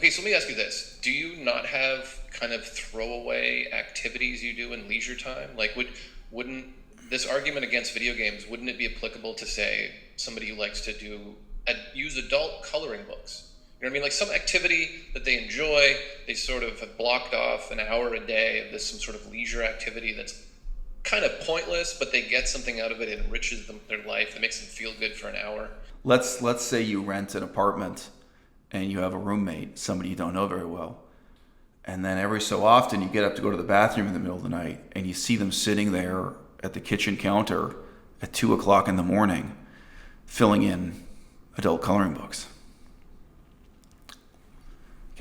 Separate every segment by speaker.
Speaker 1: Okay, so let me ask you this. Do you not have kind of throwaway activities you do in leisure time? Like, wouldn't this argument against video games, wouldn't it be applicable to, say, somebody who likes to use adult coloring books? You know what I mean? Like some activity that they enjoy, they sort of have blocked off an hour a day of this, some sort of leisure activity that's kind of pointless, but they get something out of it. It enriches their life. It makes them feel good for an hour.
Speaker 2: Let's say you rent an apartment and you have a roommate, somebody you don't know very well. And then every so often you get up to go to the bathroom in the middle of the night and you see them sitting there at the kitchen counter at 2:00 in the morning, filling in adult coloring books.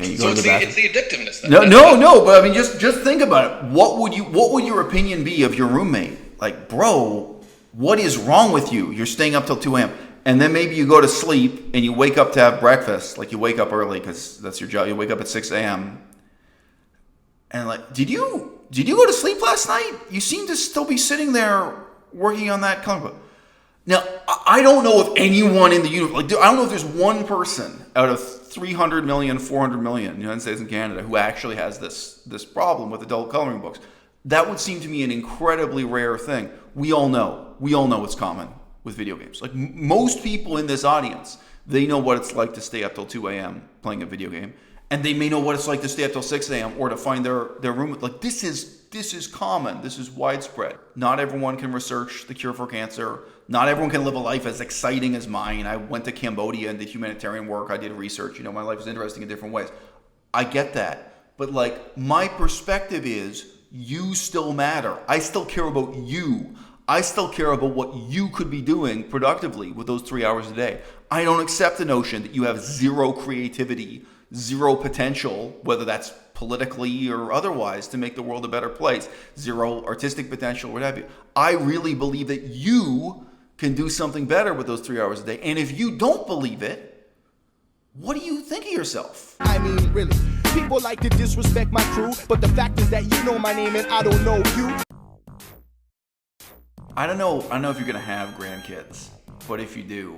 Speaker 2: Okay, you
Speaker 1: so
Speaker 2: go to the bathroom.
Speaker 1: It's the addictiveness. Then.
Speaker 2: No. But I mean, just think about it. What would your opinion be of your roommate? Like, bro, what is wrong with you? You're staying up till 2 a.m. And then maybe you go to sleep and you wake up to have breakfast. Like you wake up early because that's your job. You wake up at 6 a.m. And like, did you go to sleep last night? You seem to still be sitting there working on that comic book. Now, I don't know if anyone in the universe, like, I don't know if there's one person out of 300 million, 400 million in the United States and Canada who actually has this problem with adult coloring books. That would seem to me an incredibly rare thing. We all know it's common with video games. Like most people in this audience, they know what it's like to stay up till 2 a.m. playing a video game. And they may know what it's like to stay up till 6 a.m. or to find their room. Like this is common. This is widespread. Not everyone can research the cure for cancer. Not everyone can live a life as exciting as mine. I went to Cambodia and did humanitarian work. I did research. My life is interesting in different ways. I get that. But like my perspective is you still matter. I still care about you. I still care about what you could be doing productively with those 3 hours a day. I don't accept the notion that you have zero creativity, zero potential, whether that's politically or otherwise, to make the world a better place, zero artistic potential, what have you. I really believe that you can do something better with those 3 hours a day. And if you don't believe it, what do you think of yourself?
Speaker 3: I mean, really, people like to disrespect my crew, but the fact is that you know my name and I don't know you.
Speaker 2: I don't know if you're going to have grandkids, but if you do,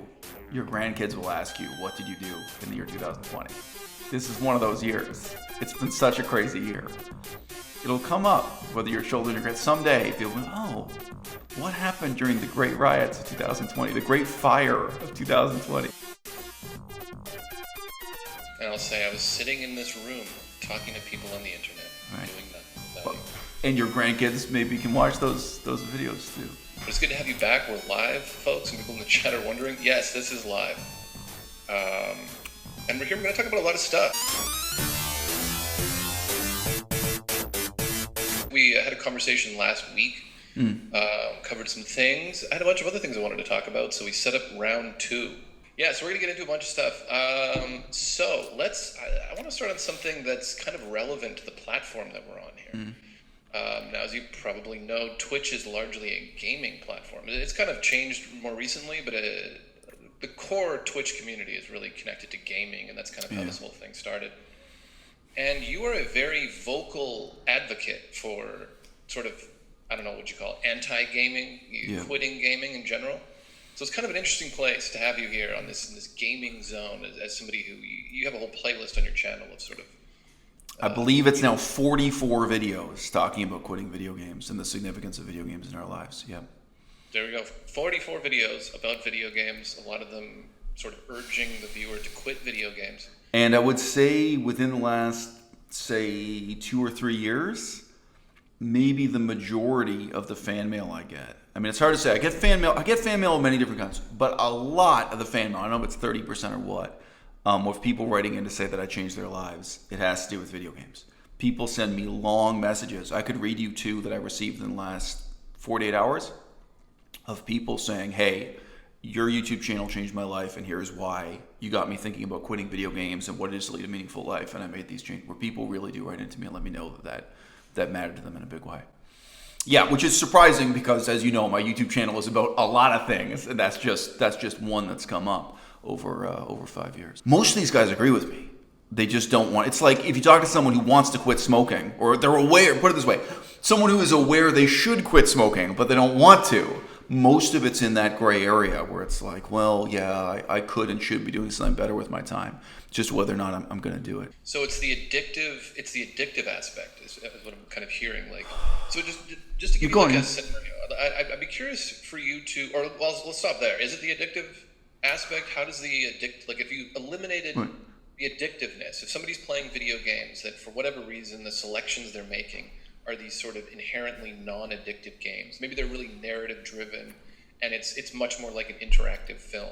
Speaker 2: your grandkids will ask you, what did you do in the year 2020? This is one of those years. It's been such a crazy year. It'll come up, whether your children or grandkids, someday, they'll go, oh, what happened during the great riots of 2020, the great fire of 2020?
Speaker 1: And I'll say I was sitting in this room talking to people on the internet,
Speaker 2: right,
Speaker 1: doing nothing.
Speaker 2: And your grandkids maybe can watch those videos too.
Speaker 1: But it's good to have you back. We're live, folks, and people in the chat are wondering. Yes, this is live. And we're here. We're going to talk about a lot of stuff. We had a conversation last week. Covered some things. I had a bunch of other things I wanted to talk about, so we set up round 2. Yeah, so we're going to get into a bunch of stuff. So I want to start on something that's kind of relevant to the platform that we're on here. Now, as you probably know, Twitch is largely a gaming platform. It's kind of changed more recently, but the core Twitch community is really connected to gaming, and that's kind of how this whole thing started. And you are a very vocal advocate for sort of, I don't know what you call it, anti-gaming, quitting gaming in general. So it's kind of an interesting place to have you here on this gaming zone as somebody who you have a whole playlist on your channel of sort of.
Speaker 2: I believe it's now 44 videos talking about quitting video games and the significance of video games in our lives. Yeah.
Speaker 1: There we go. 44 videos about video games, a lot of them sort of urging the viewer to quit video games.
Speaker 2: And I would say within the last, say, 2 or 3 years, maybe the majority of the fan mail I get. I mean, it's hard to say. I get fan mail of many different kinds, but a lot of the fan mail, I don't know if it's 30% or what, with people writing in to say that I changed their lives, it has to do with video games. People send me long messages. I could read you 2 that I received in the last 48 hours of people saying, hey, your YouTube channel changed my life, and here's why. You got me thinking about quitting video games and what it is to lead a meaningful life, and I made these changes, where people really do write into me and let me know that mattered to them in a big way. Yeah, which is surprising because, as you know, my YouTube channel is about a lot of things, and that's just one that's come up over 5 years. Most of these guys agree with me. They just don't want. It's like if you talk to someone who wants to quit smoking, or they're aware. Put it this way: someone who is aware they should quit smoking, but they don't want to. most of it's in that gray area where it's like, well, yeah, I could and should be doing something better with my time. Just whether or not I'm going to do it.
Speaker 1: So it's the addictive aspect is what I'm kind of hearing. Like, so just to give you like a scenario, I'd be curious for you to, or well, let's stop there. Is it the addictive aspect? How does like if you eliminated the addictiveness, if somebody's playing video games that for whatever reason the selections they're making are these sort of inherently non-addictive games, maybe they're really narrative driven and it's much more like an interactive film,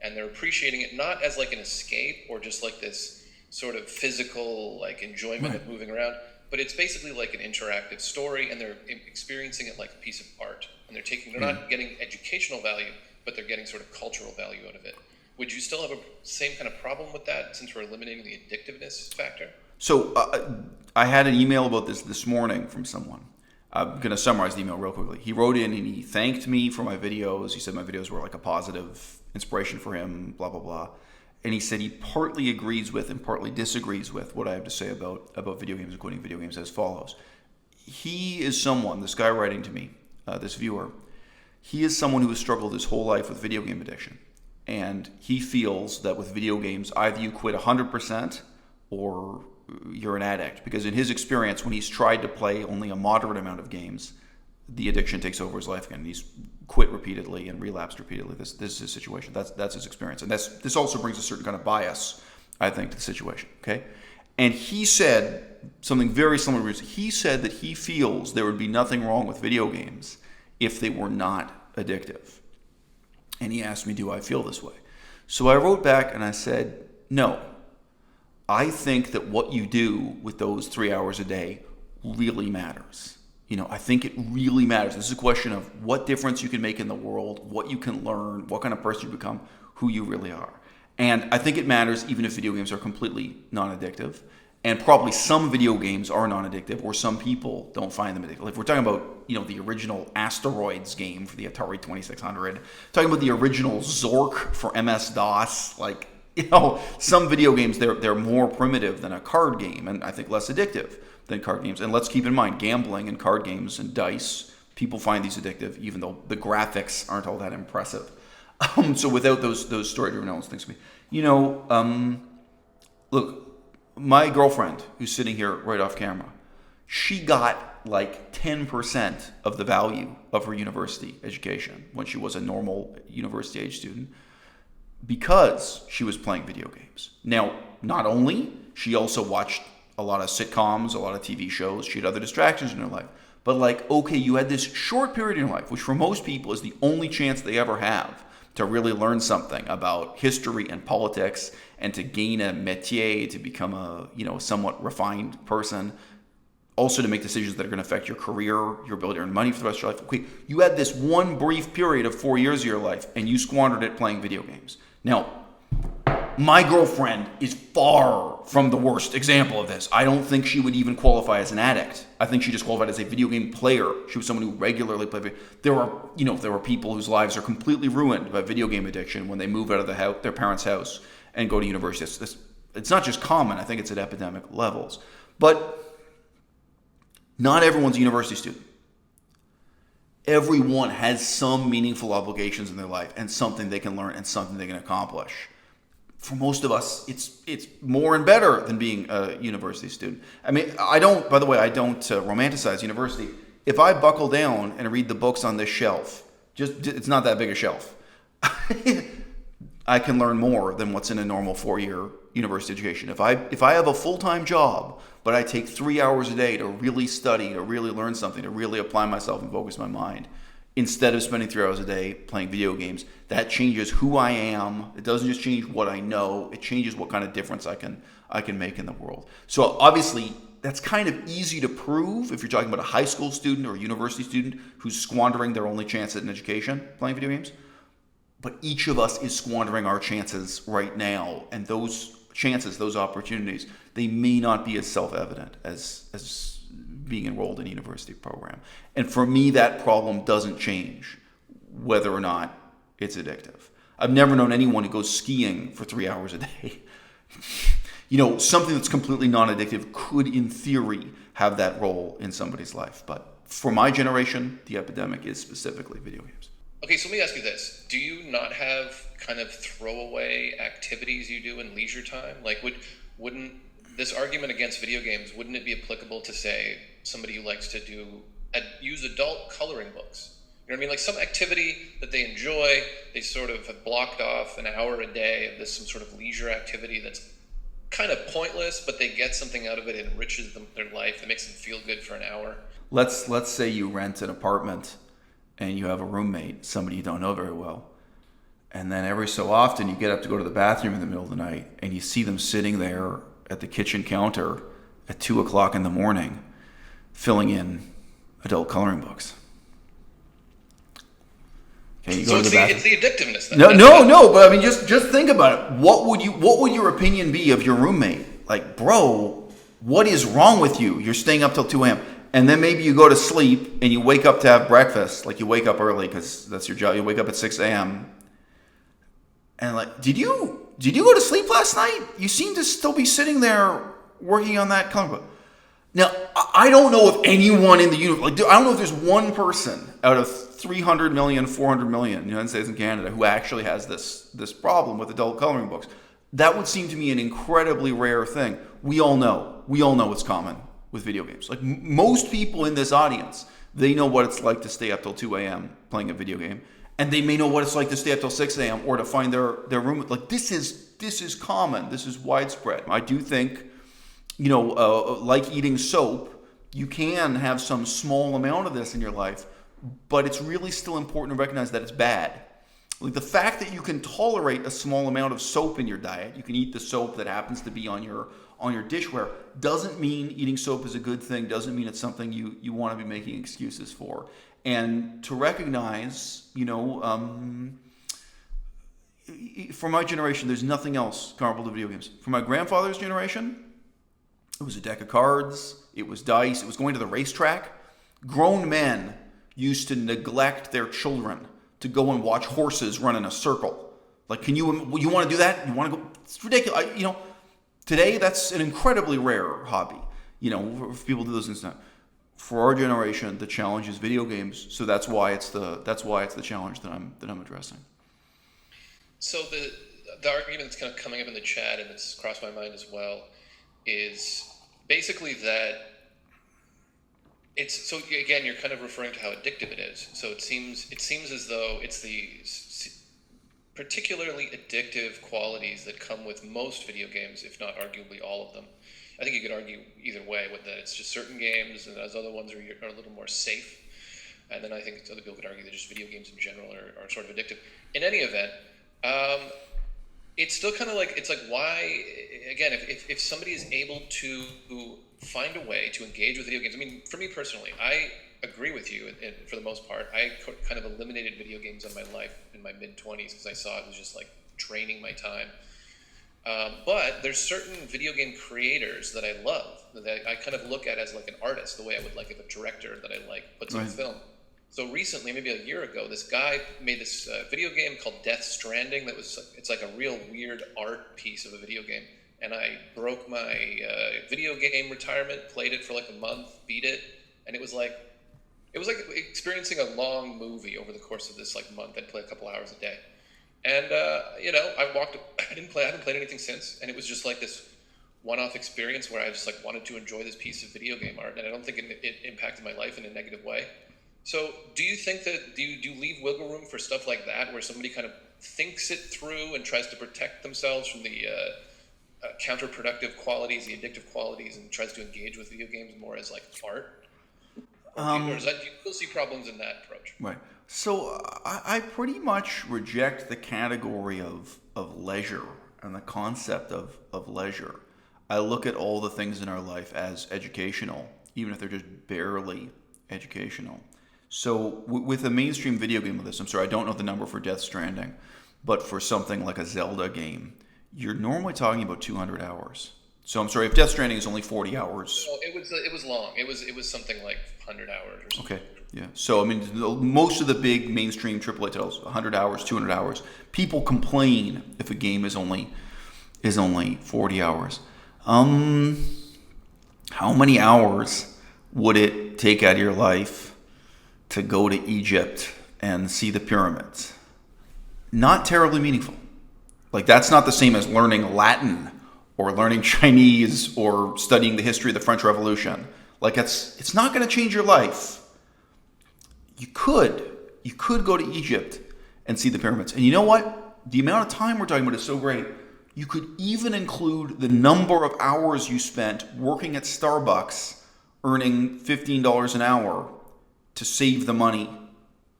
Speaker 1: and they're appreciating it not as like an escape or just like this sort of physical like enjoyment of moving around, but it's basically like an interactive story, and they're experiencing it like a piece of art, and they're not getting educational value, but they're getting sort of cultural value out of it. Would you still have a same kind of problem with that since we're eliminating the addictiveness factor?
Speaker 2: So I had an email about this morning from someone. I'm going to summarize the email real quickly. He wrote in and he thanked me for my videos. He said my videos were like a positive inspiration for him, blah, blah, blah. And he said he partly agrees with and partly disagrees with what I have to say about video games, including video games, as follows. He is someone, this guy writing to me, this viewer, he is someone who has struggled his whole life with video game addiction. And he feels that with video games, either you quit 100% or you're an addict. Because in his experience, when he's tried to play only a moderate amount of games, the addiction takes over his life again. He's quit repeatedly and relapsed repeatedly. This is his situation. That's his experience. And this also brings a certain kind of bias, I think, to the situation. Okay? And he said something very similar. He said that he feels there would be nothing wrong with video games if they were not addictive. And he asked me, do I feel this way? So I wrote back and I said, no. I think that what you do with those 3 hours a day really matters. I think it really matters. This is a question of what difference you can make in the world, what you can learn, what kind of person you become, who you really are. And I think it matters even if video games are completely non-addictive. And probably some video games are non-addictive, or some people don't find them addictive. If we're talking about, the original Asteroids game for the Atari 2600, talking about the original Zork for MS-DOS, some video games, they're more primitive than a card game, and I think less addictive than card games. And let's keep in mind, gambling and card games and dice, people find these addictive, even though the graphics aren't all that impressive. So without those story-driven elements, things to me. Look, my girlfriend, who's sitting here right off camera, she got like 10% of the value of her university education when she was a normal university age student because she was playing video games. Now, not only, she also watched a lot of sitcoms, a lot of TV shows, she had other distractions in her life. But you had this short period in your life, which for most people is the only chance they ever have to really learn something about history and politics and to gain a métier, to become a somewhat refined person, also to make decisions that are going to affect your career, your ability to earn money for the rest of your life. Okay, you had this one brief period of 4 years of your life and you squandered it playing video games. Now, my girlfriend is far from the worst example of this. I don't think she would even qualify as an addict. I think she just qualified as a video game player. She was someone who regularly played video. There are people whose lives are completely ruined by video game addiction when they move out of their parents' house and go to university. It's not just common. I think it's at epidemic levels. But not everyone's a university student. Everyone has some meaningful obligations in their life and something they can learn and something they can accomplish. For most of us, it's more and better than being a university student. I mean, I don't romanticize university. If I buckle down and read the books on this shelf, it's not that big a shelf. I can learn more than what's in a normal 4-year university education. If I have a full-time job, but I take 3 hours a day to really study, to really learn something, to really apply myself and focus my mind, instead of spending 3 hours a day playing video games, that changes who I am. It doesn't just change what I know. It changes what kind of difference I can make in the world. So obviously, that's kind of easy to prove if you're talking about a high school student or a university student who's squandering their only chance at an education playing video games. But each of us is squandering our chances right now. And those chances, those opportunities, they may not be as self-evident as being enrolled in a university program. And for me, that problem doesn't change whether or not it's addictive. I've never known anyone who goes skiing for 3 hours a day. Something that's completely non-addictive could, in theory, have that role in somebody's life. But for my generation, the epidemic is specifically video games.
Speaker 1: Okay, so let me ask you this. Do you not have kind of throwaway activities you do in leisure time? Like wouldn't this argument against video games, wouldn't it be applicable to say somebody who likes to use adult coloring books? You know what I mean? Like some activity that they enjoy, they sort of have blocked off an hour a day of some sort of leisure activity that's kind of pointless, but they get something out of it. It enriches their life. It makes them feel good for an hour.
Speaker 2: Let's say you rent an apartment and you have a roommate, somebody you don't know very well. And then every so often you get up to go to the bathroom in the middle of the night and you see them sitting there at the kitchen counter at 2:00 in the morning filling in adult coloring books. Okay, you
Speaker 1: so
Speaker 2: go to the bathroom.
Speaker 1: It's the addictiveness.
Speaker 2: No, but I mean, just think about it. What would your opinion be of your roommate? Like, bro, what is wrong with you? You're staying up till 2 a.m. And then maybe you go to sleep and you wake up to have breakfast. Like you wake up early because that's your job. You wake up at 6 a.m. And like, did you go to sleep last night? You seem to still be sitting there working on that comic book. Now, I don't know if anyone in the universe, like, I don't know if there's one person out of 300 million, 400 million in the United States and Canada who actually has this problem with adult coloring books. That would seem to me an incredibly rare thing. We all know it's common with video games. Like most people in this audience, they know what it's like to stay up till 2 a.m. playing a video game. And they may know what it's like to stay up till 6 a.m. or to find their room. Like this is common. This is widespread. I do think, like eating soap, you can have some small amount of this in your life, but it's really still important to recognize that it's bad. Like the fact that you can tolerate a small amount of soap in your diet, you can eat the soap that happens to be on your dishware, doesn't mean eating soap is a good thing, doesn't mean it's something you want to be making excuses for. And to recognize, for my generation, there's nothing else comparable to video games. For my grandfather's generation, it was a deck of cards, it was dice, it was going to the racetrack. Grown men used to neglect their children to go and watch horses run in a circle. Like, you want to do that? You want to go? It's ridiculous. Today that's an incredibly rare hobby. For people to do those things now. For our generation, the challenge is video games. So that's why it's the challenge that I'm addressing.
Speaker 1: So the argument that's kind of coming up in the chat, and it's crossed my mind as well, is basically that it's so again you're kind of referring to how addictive it is. So it seems as though it's the particularly addictive qualities that come with most video games, if not arguably all of them. I think you could argue either way, with that it's just certain games, and those other ones are a little more safe. And then I think other people could argue that just video games in general are sort of addictive. In any event, it's still kind of like, it's like, why, again, if somebody is able to find a way to engage with video games, I mean, for me personally, I agree with you, and for the most part, I kind of eliminated video games in my life in my mid-20s because I saw it was just like draining my time. But there's certain video game creators that I love, that I kind of look at as like an artist, the way I would like if a director that I like puts on a film. So recently, maybe a year ago, this guy made this video game called Death Stranding it's like a real weird art piece of a video game. And I broke my video game retirement, played it for like a month, beat it, and it was like experiencing a long movie over the course of this like month. I'd play a couple hours a day. And, I haven't played anything since. And it was just like this one-off experience where I just like wanted to enjoy this piece of video game art. And I don't think it impacted my life in a negative way. So do you think that, do you leave wiggle room for stuff like that, where somebody kind of thinks it through and tries to protect themselves from the counterproductive qualities, the addictive qualities, and tries to engage with video games more as like art? Or do you still see problems in that approach?
Speaker 2: Right. So I pretty much reject the category of leisure and the concept of leisure. I look at all the things in our life as educational, even if they're just barely educational. So with a mainstream video game like this, I'm sorry, I don't know the number for Death Stranding, but for something like a Zelda game, you're normally talking about 200 hours. So I'm sorry, if Death Stranding is only 40 hours.
Speaker 1: No, it was long. It was something like 100 hours or something.
Speaker 2: Okay, yeah. So, I mean, most of the big mainstream AAA titles, 100 hours, 200 hours. People complain if a game is only 40 hours. How many hours would it take out of your life to go to Egypt and see the pyramids. Not terribly meaningful. Like, that's not the same as learning Latin or learning Chinese or studying the history of the French Revolution. Like, it's not going to change your life. You could go to Egypt and see the pyramids. And you know what? The amount of time we're talking about is so great. You could even include the number of hours you spent working at Starbucks, earning $15 an hour to save the money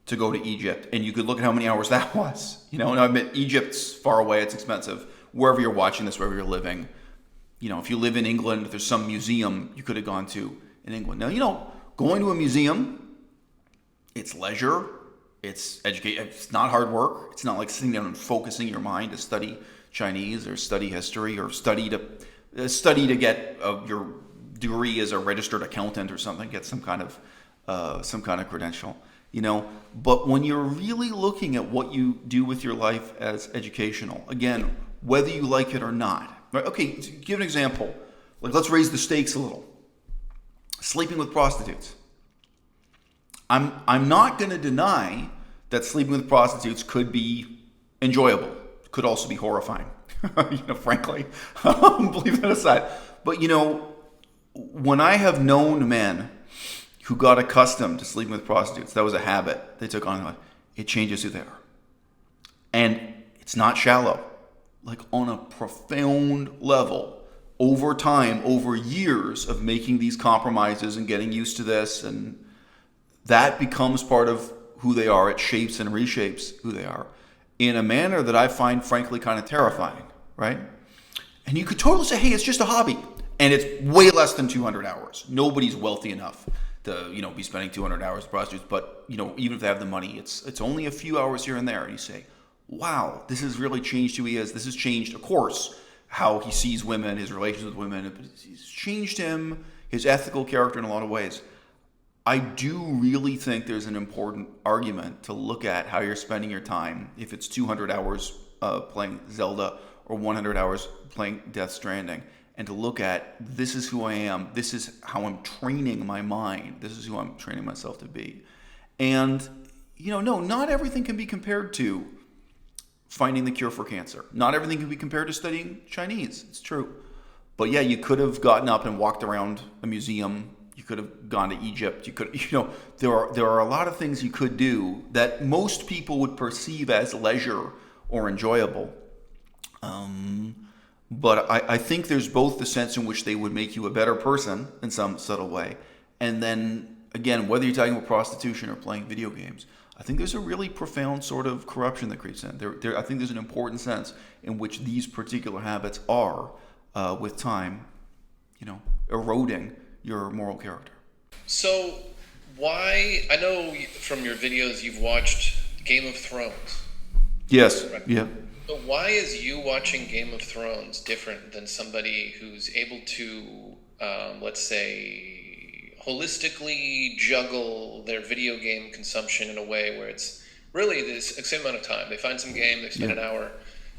Speaker 2: to go to Egypt. And you could look at how many hours that was. And I admit, Egypt's far away, it's expensive. Wherever you're watching this, wherever you're living, if you live in England, there's some museum you could have gone to in England. Now, going to a museum, it's leisure, it's education, it's not hard work. It's not like sitting down and focusing your mind to study Chinese or study history or study to get your degree as a registered accountant or something, get some kind of credential. But when you're really looking at what you do with your life as educational, again, whether you like it or not, right? Okay, to give an example, like, let's raise the stakes a little. Sleeping with prostitutes. I'm not going to deny that sleeping with prostitutes could be enjoyable, could also be horrifying, frankly. Leave that aside. But, when I have known men who got accustomed to sleeping with prostitutes, that was a habit they took on, it changes who they are. And it's not shallow. Like, on a profound level, over time, over years of making these compromises and getting used to this, and that becomes part of who they are. It shapes and reshapes who they are in a manner that I find, frankly, kind of terrifying, right? And you could totally say, hey, it's just a hobby. And it's way less than 200 hours. Nobody's wealthy enough to, be spending 200 hours with prostitutes. But, even if they have the money, it's only a few hours here and there. And you say, wow, this has really changed who he is. This has changed, of course, how he sees women, his relations with women. It's changed him, his ethical character in a lot of ways. I do really think there's an important argument to look at how you're spending your time, if it's 200 hours playing Zelda or 100 hours playing Death Stranding, and to look at, this is who I am, this is how I'm training my mind, this is who I'm training myself to be. And, no, not everything can be compared to finding the cure for cancer. Not everything can be compared to studying Chinese. It's true. But yeah, you could have gotten up and walked around a museum. You could have gone to Egypt. You could, there are a lot of things you could do that most people would perceive as leisure or enjoyable. But I think there's both the sense in which they would make you a better person in some subtle way. And then, again, whether you're talking about prostitution or playing video games, I think there's a really profound sort of corruption that creeps in. I think there's an important sense in which these particular habits are, with time, eroding your moral character.
Speaker 1: So why, I know from your videos you've watched Game of Thrones.
Speaker 2: Yes,
Speaker 1: right?
Speaker 2: Yeah.
Speaker 1: So why is you watching Game of Thrones different than somebody who's able to, let's say, holistically juggle their video game consumption in a way where it's really this same amount of time? They find some game, they spend an hour,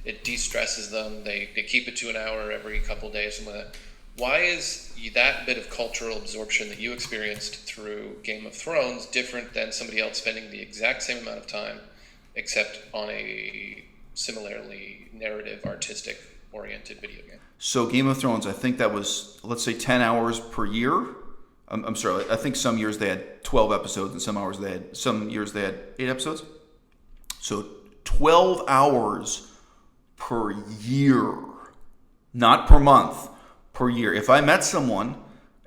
Speaker 1: it de-stresses them, they keep it to an hour every couple days, something like that. Why is that bit of cultural absorption that you experienced through Game of Thrones different than somebody else spending the exact same amount of time, except on a similarly narrative, artistic oriented video game?
Speaker 2: So Game of Thrones, I think that was, let's say, 10 hours per year. I'm sorry, I think some years they had 12 episodes and some years they had 8 episodes. So 12 hours per year, not per month, per year. If I met someone,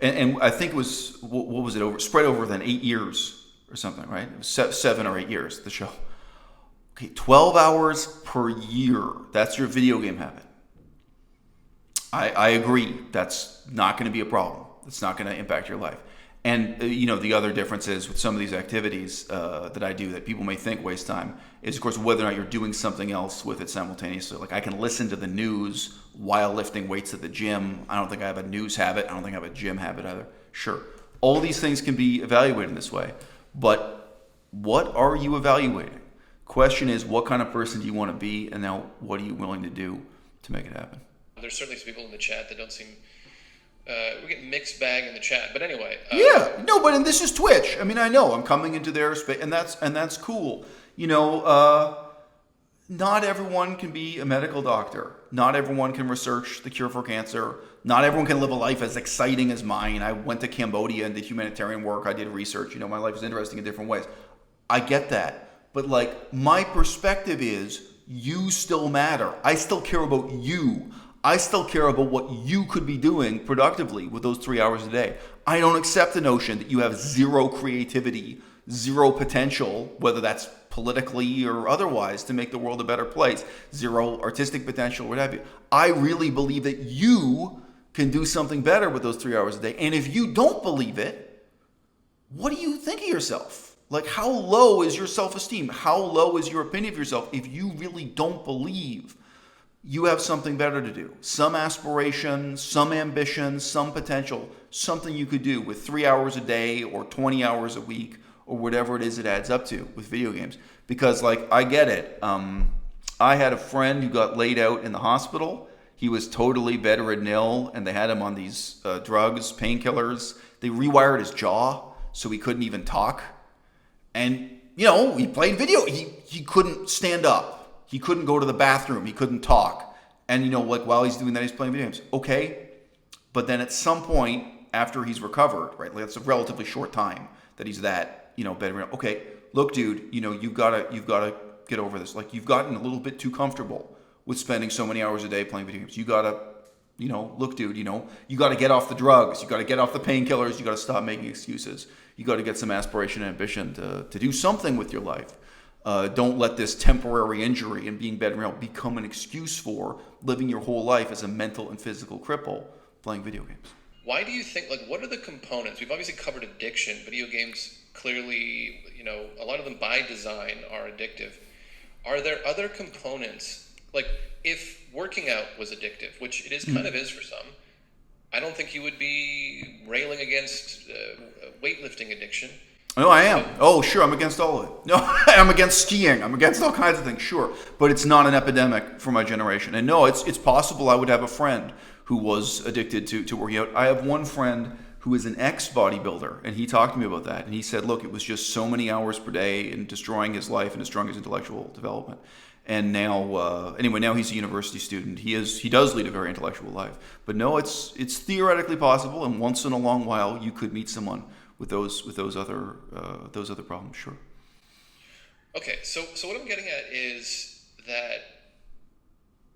Speaker 2: and I think it was, what was it, spread over then 8 years or something, right? It was 7 or 8 years, the show. Okay, 12 hours per year, that's your video game habit. I agree, that's not going to be a problem. It's not going to impact your life. And, the other difference is with some of these activities that I do that people may think waste time is, of course, whether or not you're doing something else with it simultaneously. Like, I can listen to the news while lifting weights at the gym. I don't think I have a news habit. I don't think I have a gym habit either. Sure. All these things can be evaluated in this way. But what are you evaluating? Question is, what kind of person do you want to be? And now, what are you willing to do to make it happen?
Speaker 1: There's certainly some people in the chat that don't seem... we getting mixed bag in the chat. But anyway.
Speaker 2: Yeah, no, and this is Twitch. I mean, I know I'm coming into their space, and that's cool. Not everyone can be a medical doctor. Not everyone can research the cure for cancer. Not everyone can live a life as exciting as mine. I went to Cambodia and did humanitarian work. I did research. My life is interesting in different ways. I get that. But my perspective is you still matter. I still care about you. I still care about what you could be doing productively with those 3 hours a day. I don't accept the notion that you have zero creativity, zero potential, whether that's politically or otherwise, to make the world a better place, zero artistic potential, what have you. I really believe that you can do something better with those 3 hours a day. And if you don't believe it, what do you think of yourself? How low is your self-esteem? How low is your opinion of yourself if you really don't believe you have something better to do? Some aspiration, some ambition, some potential, something you could do with 3 hours a day or 20 hours a week or whatever it is it adds up to with video games. Because I get it. I had a friend who got laid out in the hospital. He was totally bedridden ill, and they had him on these drugs, painkillers. They rewired his jaw so he couldn't even talk. And, he played video. He couldn't stand up. He couldn't go to the bathroom. He couldn't talk. And, while he's doing that, he's playing video games. Okay. But then at some point, after he's recovered, right? It's a relatively short time that he's that, bedridden. Okay, look, dude, you've got to get over this. You've gotten a little bit too comfortable with spending so many hours a day playing video games. You got to, look, dude, you got to get off the drugs. You got to get off the painkillers. You got to stop making excuses. You got to get some aspiration and ambition to do something with your life. Don't let this temporary injury and being bedridden become an excuse for living your whole life as a mental and physical cripple playing video games.
Speaker 1: Why do you think, what are the components? We've obviously covered addiction. Video games clearly, a lot of them by design are addictive. Are there other components? If working out was addictive, which it is kind of is for some, I don't think you would be railing against weightlifting addiction.
Speaker 2: No, I am. Oh, sure, I'm against all of it. No, I'm against skiing. I'm against all kinds of things, sure. But it's not an epidemic for my generation. And no, it's possible I would have a friend who was addicted to working out. I have one friend who is an ex-bodybuilder, and he talked to me about that. And he said, look, it was just so many hours per day and destroying his life and destroying his intellectual development. And now, now he's a university student. He does lead a very intellectual life. But no, it's theoretically possible, and once in a long while, you could meet someone with those other problems, sure.
Speaker 1: Okay, so what I'm getting at is that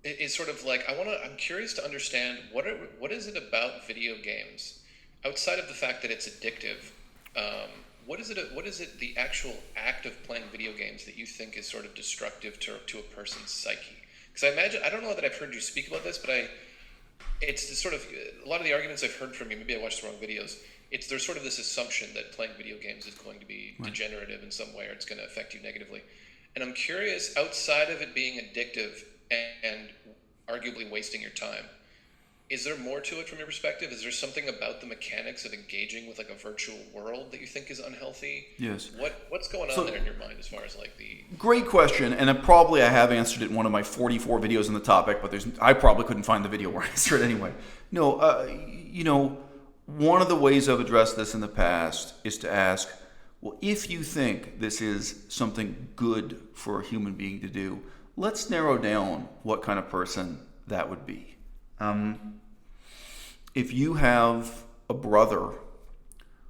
Speaker 1: it's sort of I'm curious to understand what is it about video games outside of the fact that it's addictive. What is it the actual act of playing video games that you think is sort of destructive to a person's psyche? Because I don't know that I've heard you speak about this, but it's sort of a lot of the arguments I've heard from you. Maybe I watched the wrong videos. There's sort of this assumption that playing video games is going to be degenerative in some way, or it's going to affect you negatively. And I'm curious, outside of it being addictive and arguably wasting your time, is there more to it from your perspective? Is there something about the mechanics of engaging with a virtual world that you think is unhealthy?
Speaker 2: Yes.
Speaker 1: What's going on there in your mind as far as the... Great
Speaker 2: question, and I have answered it in one of my 44 videos on the topic, but I probably couldn't find the video where I answered it anyway. No, one of the ways I've addressed this in the past is to ask, well, if you think this is something good for a human being to do, let's narrow down what kind of person that would be. If you have a brother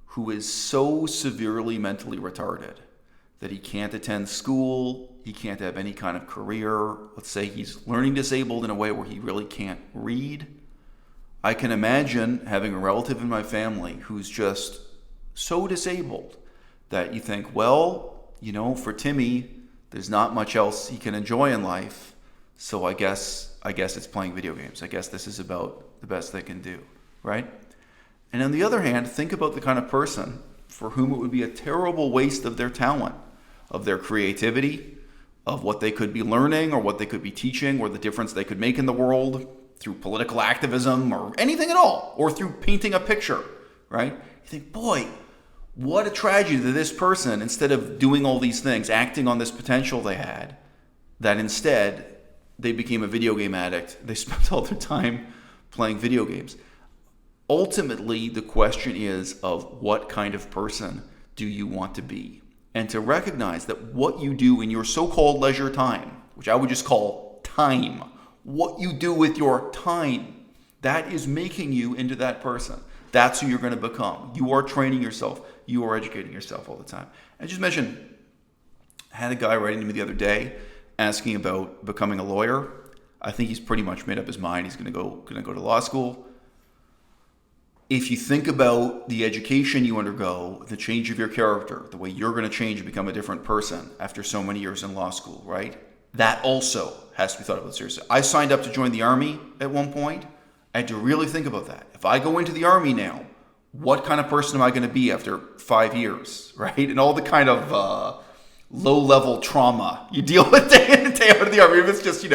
Speaker 2: who is so severely mentally retarded that he can't attend school, he can't have any kind of career, let's say he's learning disabled in a way where he really can't read, I can imagine having a relative in my family who's just so disabled that you think, well, for Timmy, there's not much else he can enjoy in life, so I guess it's playing video games. I guess this is about the best they can do, right? And on the other hand, think about the kind of person for whom it would be a terrible waste of their talent, of their creativity, of what they could be learning or what they could be teaching or the difference they could make in the world through political activism or anything at all, or through painting a picture, right? You think, boy, what a tragedy that this person, instead of doing all these things, acting on this potential they had, that instead they became a video game addict. They spent all their time playing video games. Ultimately, the question is of what kind of person do you want to be? And to recognize that what you do in your so-called leisure time, which I would just call time, what you do with your time, that is making you into that person. That's who you're going to become. You are training yourself. You are educating yourself all the time. I just mentioned, I had a guy writing to me the other day asking about becoming a lawyer. I think he's pretty much made up his mind. He's going to go to law school. If you think about the education you undergo, the change of your character, the way you're going to change and become a different person after so many years in law school, right? That also has to be thought about seriously. I signed up to join the Army at one point. I had to really think about that. If I go into the Army now, what kind of person am I going to be after 5 years, right? And all the kind of low-level trauma you deal with day in and day out of the Army. If it's just,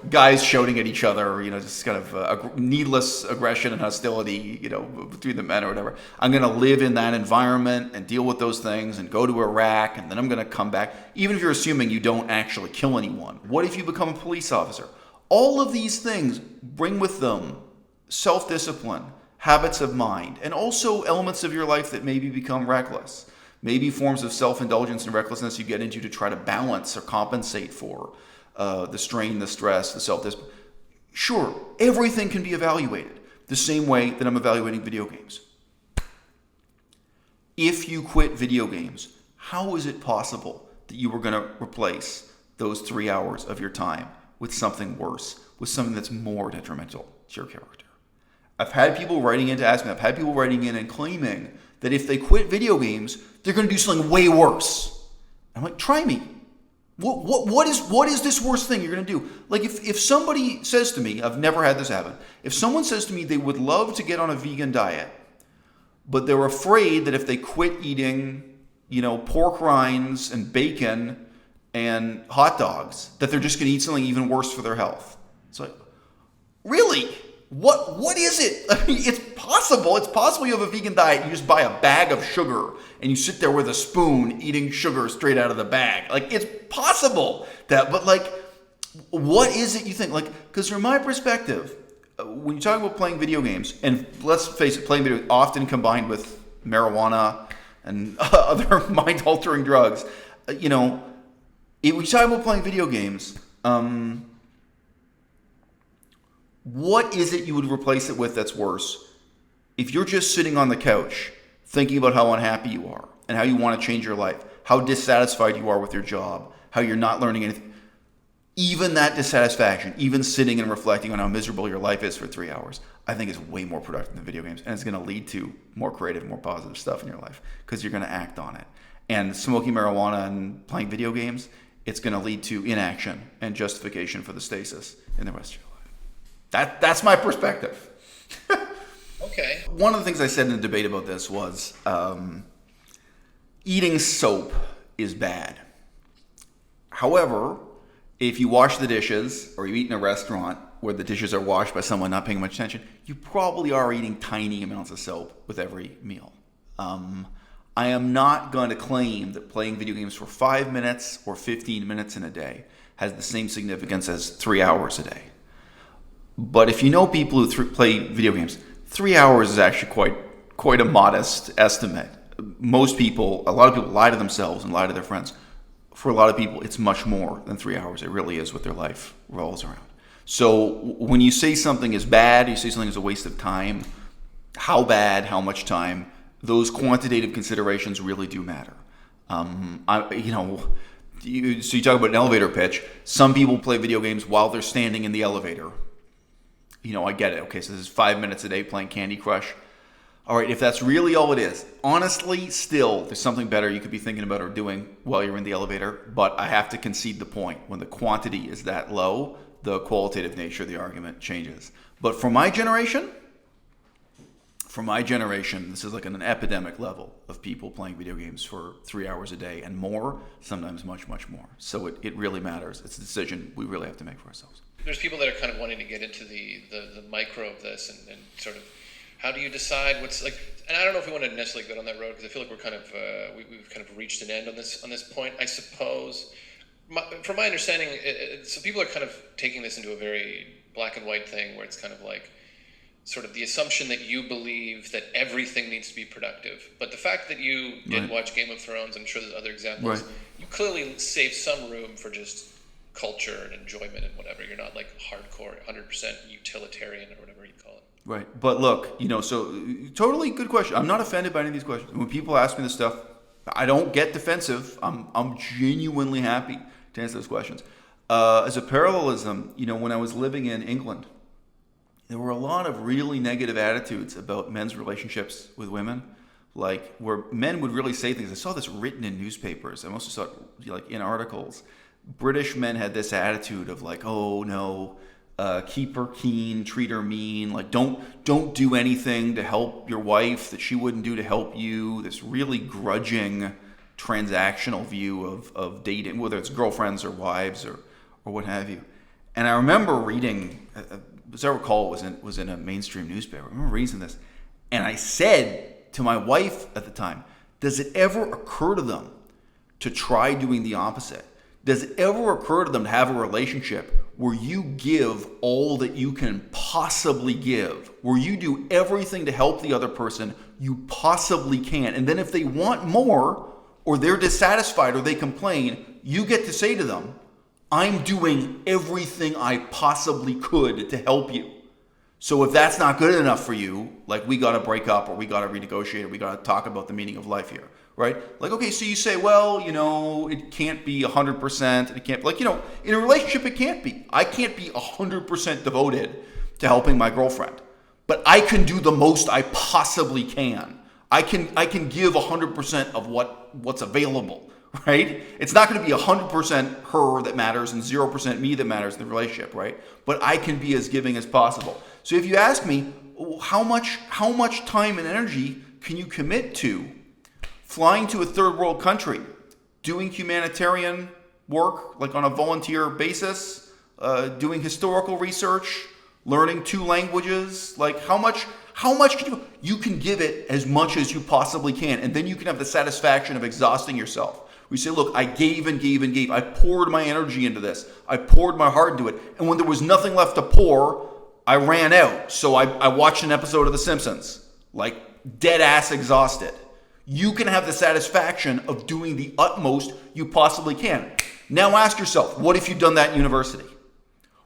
Speaker 2: guys shouting at each other, just kind of needless aggression and hostility, between the men or whatever. I'm going to live in that environment and deal with those things and go to Iraq, and then I'm going to come back. Even if you're assuming you don't actually kill anyone. What if you become a police officer? All of these things bring with them self-discipline, habits of mind, and also elements of your life that maybe become reckless. Maybe forms of self-indulgence and recklessness you get into to try to balance or compensate for the strain, the stress, the self-discipline. Sure, everything can be evaluated the same way that I'm evaluating video games. If you quit video games, how is it possible that you were going to replace those 3 hours of your time with something worse, with something that's more detrimental to your character? I've had people writing in to ask me, I've had people writing in and claiming that if they quit video games, they're going to do something way worse. I'm like, try me. What is this worst thing you're going to do? Like if somebody says to me, I've never had this happen. If someone says to me they would love to get on a vegan diet, but they're afraid that if they quit eating, pork rinds and bacon and hot dogs, that they're just going to eat something even worse for their health. It's like, really? What is it? I mean, it's possible. It's possible you have a vegan diet. You just buy a bag of sugar and you sit there with a spoon eating sugar straight out of the bag. Like, it's possible that, but what is it you think? Because from my perspective, when you talk about playing video games, and let's face it, playing video games often combined with marijuana and other mind-altering drugs, when you talk about playing video games, what is it you would replace it with that's worse? If you're just sitting on the couch thinking about how unhappy you are and how you want to change your life, how dissatisfied you are with your job, how you're not learning anything, even that dissatisfaction, even sitting and reflecting on how miserable your life is for 3 hours, I think is way more productive than video games. And it's going to lead to more creative, more positive stuff in your life because you're going to act on it. And smoking marijuana and playing video games, it's going to lead to inaction and justification for the stasis in the rest of your life. That's my perspective.
Speaker 1: Okay.
Speaker 2: One of the things I said in a debate about this was eating soap is bad. However, if you wash the dishes or you eat in a restaurant where the dishes are washed by someone not paying much attention, you probably are eating tiny amounts of soap with every meal. I am not going to claim that playing video games for 5 minutes or 15 minutes in a day has the same significance as 3 hours a day. But if you know people who play video games, 3 hours is actually quite a modest estimate. A lot of people lie to themselves and lie to their friends. For a lot of people, it's much more than 3 hours. It really is what their life revolves around. So when you say something is bad, you say something is a waste of time, how bad, how much time, those quantitative considerations really do matter. So you talk about an elevator pitch. Some people play video games while they're standing in the elevator. I get it. Okay, so this is 5 minutes a day playing Candy Crush. All right, if that's really all it is, honestly, still, there's something better you could be thinking about or doing while you're in the elevator. But I have to concede the point. When the quantity is that low, the qualitative nature of the argument changes. But for my generation, this is like an epidemic level of people playing video games for 3 hours a day and more, sometimes much, much more. So it really matters. It's a decision we really have to make for ourselves.
Speaker 1: There's people that are kind of wanting to get into the micro of this and sort of how do you decide what's like, and I don't know if we want to necessarily go down that road because I feel like we're kind of we've kind of reached an end on this point. I suppose, from my understanding, so people are kind of taking this into a very black and white thing where it's kind of like sort of the assumption that you believe that everything needs to be productive. But the fact that you did watch Game of Thrones, I'm sure there's other examples, you clearly save some room for just culture and enjoyment and whatever. You're not like hardcore, 100% utilitarian or whatever you call it.
Speaker 2: Right. But look, so totally good question. I'm not offended by any of these questions. When people ask me this stuff, I don't get defensive. I'm genuinely happy to answer those questions. As a parallelism, when I was living in England, there were a lot of really negative attitudes about men's relationships with women, like where men would really say things. I saw this written in newspapers. I also saw it like in articles. British men had this attitude of like, oh no, keep her keen, treat her mean, like don't do anything to help your wife that she wouldn't do to help you. This really grudging, transactional view of dating, whether it's girlfriends or wives or what have you. And I remember reading, as I recall, it was in a mainstream newspaper. I remember reading this, and I said to my wife at the time, does it ever occur to them to try doing the opposite? Does it ever occur to them to have a relationship where you give all that you can possibly give, where you do everything to help the other person you possibly can, and then if they want more, or they're dissatisfied, or they complain, you get to say to them, I'm doing everything I possibly could to help you. So if that's not good enough for you, like we got to break up or we got to renegotiate or we got to talk about the meaning of life here, right? Like, okay, so you say, well, it can't be 100%. It can't, in a relationship, it can't be. I can't be 100% devoted to helping my girlfriend, but I can do the most I possibly can. I can give 100% of what's available. Right? It's not going to be 100% her that matters and 0% me that matters in the relationship, right? But I can be as giving as possible. So if you ask me, how much time and energy can you commit to flying to a third world country, doing humanitarian work, like on a volunteer basis, doing historical research, learning 2 languages, like how much can you can give it as much as you possibly can, and then you can have the satisfaction of exhausting yourself. We say, look, I gave and gave and gave. I poured my energy into this. I poured my heart into it. And when there was nothing left to pour, I ran out. So I watched an episode of The Simpsons, like dead ass exhausted. You can have the satisfaction of doing the utmost you possibly can. Now ask yourself, what if you'd done that in university?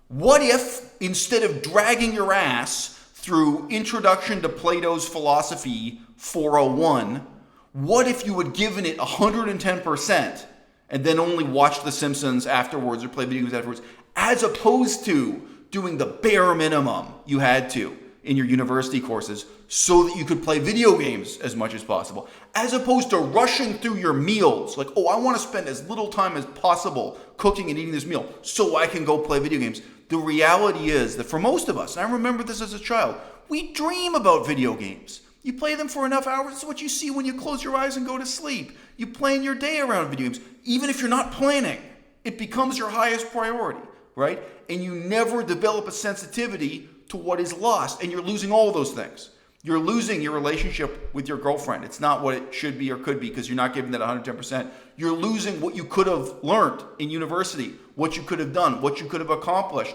Speaker 2: What if, instead of dragging your ass through Introduction to Plato's Philosophy 401, what if you had given it 110% and then only watched The Simpsons afterwards or play video games afterwards, as opposed to doing the bare minimum you had to in your university courses so that you could play video games as much as possible, as opposed to rushing through your meals, like, oh, I want to spend as little time as possible cooking and eating this meal so I can go play video games. The reality is that for most of us, and I remember this as a child, we dream about video games. You play them for enough hours. It's what you see when you close your eyes and go to sleep. You plan your day around video games. Even if you're not planning, it becomes your highest priority, right? And you never develop a sensitivity to what is lost. And you're losing all those things. You're losing your relationship with your girlfriend. It's not what it should be or could be because you're not giving that 110%. You're losing what you could have learned in university, what you could have done, what you could have accomplished.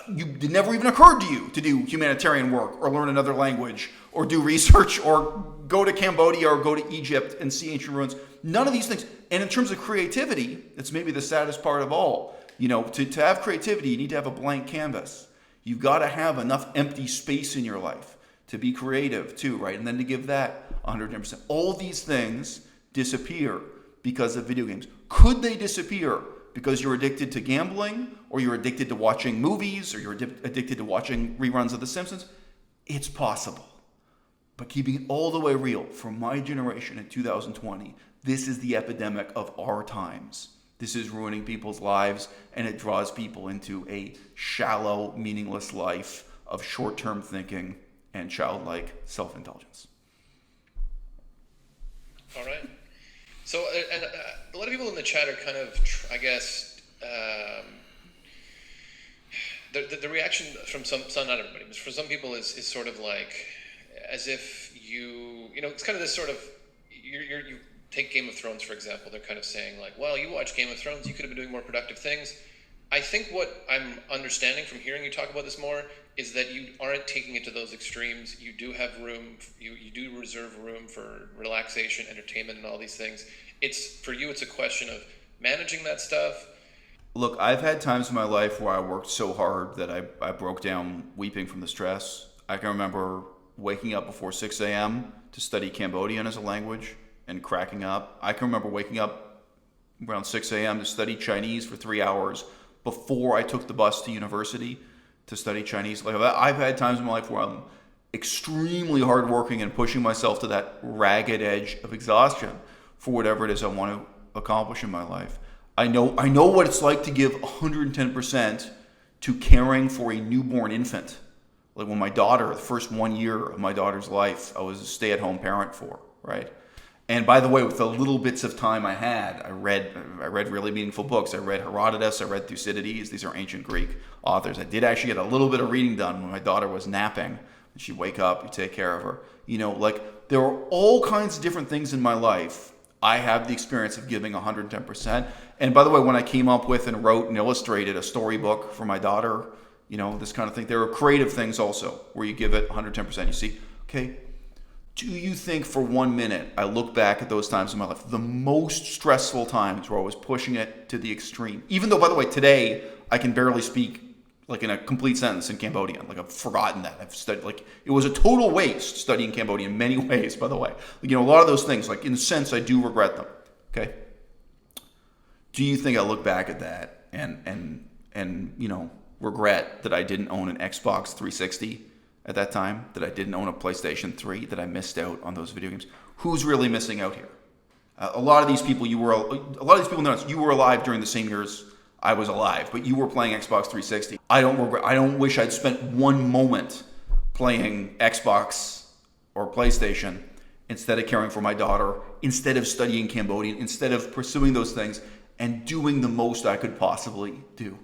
Speaker 2: It never even occurred to you to do humanitarian work or learn another language or do research or go to Cambodia or go to Egypt and see ancient ruins. None of these things. And in terms of creativity, it's maybe the saddest part of all. To have creativity, you need to have a blank canvas. You've got to have enough empty space in your life to be creative too, right? And then to give that 110%. All these things disappear because of video games. Could they disappear because you're addicted to gambling, or you're addicted to watching movies, or you're addicted to watching reruns of The Simpsons? It's possible. But keeping it all the way real, for my generation in 2020, this is the epidemic of our times. This is ruining people's lives, and it draws people into a shallow, meaningless life of short-term thinking and childlike self-indulgence.
Speaker 1: All right. So, and a lot of people in the chat are kind of, I guess, the reaction from some, not everybody, but for some people is sort of like, as if it's kind of this sort of, you take Game of Thrones, for example, they're kind of saying like, well, you watch Game of Thrones, you could have been doing more productive things. I think what I'm understanding from hearing you talk about this more is that you aren't taking it to those extremes. You do have room, you do reserve room for relaxation, entertainment, and all these things. For you, it's a question of managing that stuff.
Speaker 2: Look, I've had times in my life where I worked so hard that I broke down weeping from the stress. I can remember waking up before 6 a.m. to study Cambodian as a language and cracking up. I can remember waking up around 6 a.m. to study Chinese for 3 hours before I took the bus to university to study Chinese. Like, I've had times in my life where I'm extremely hardworking and pushing myself to that ragged edge of exhaustion for whatever it is I want to accomplish in my life. I know what it's like to give 110% to caring for a newborn infant. Like when my daughter, the first 1 year of my daughter's life, I was a stay-at-home parent for, right? And by the way, with the little bits of time I had, I read really meaningful books. I read Herodotus, I read Thucydides. These are ancient Greek authors. I did actually get a little bit of reading done when my daughter was napping. She'd wake up, you take care of her. Like there are all kinds of different things in my life. I have the experience of giving 110%. And by the way, when I came up with and wrote and illustrated a storybook for my daughter, this kind of thing, there are creative things also where you give it 110%. You see, okay, do you think for 1 minute I look back at those times in my life, the most stressful times where I was pushing it to the extreme? Even though, by the way, today I can barely speak like in a complete sentence in Cambodian. Like I've forgotten that. I've studied, like it was a total waste studying Cambodian in many ways, by the way. A lot of those things, like in a sense, I do regret them. Okay. Do you think I look back at that and regret that I didn't own an Xbox 360 at that time, that I didn't own a PlayStation 3, that I missed out on those video games? Who's really missing out here? A lot of these people know you were alive during the same years I was alive, but you were playing Xbox 360. I don't wish I'd spent one moment playing Xbox or PlayStation instead of caring for my daughter, instead of studying Cambodian, instead of pursuing those things and doing the most I could possibly do.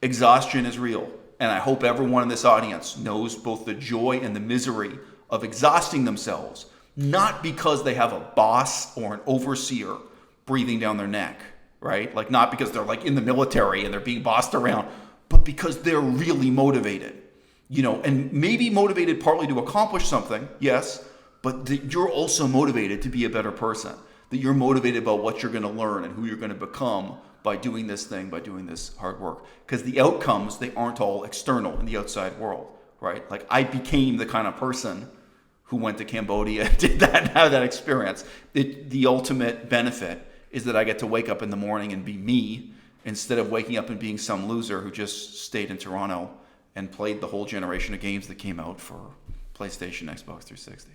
Speaker 2: Exhaustion is real, and I hope everyone in this audience knows both the joy and the misery of exhausting themselves, not because they have a boss or an overseer breathing down their neck, right? Like not because they're like in the military and they're being bossed around, but because they're really motivated, and maybe motivated partly to accomplish something, yes, but that you're also motivated to be a better person, that you're motivated about what you're going to learn and who you're going to become by doing this thing, by doing this hard work. Because the outcomes, they aren't all external in the outside world, right? Like I became the kind of person who went to Cambodia and did that and had that experience. The ultimate benefit is that I get to wake up in the morning and be me instead of waking up and being some loser who just stayed in Toronto and played the whole generation of games that came out for PlayStation, Xbox 360.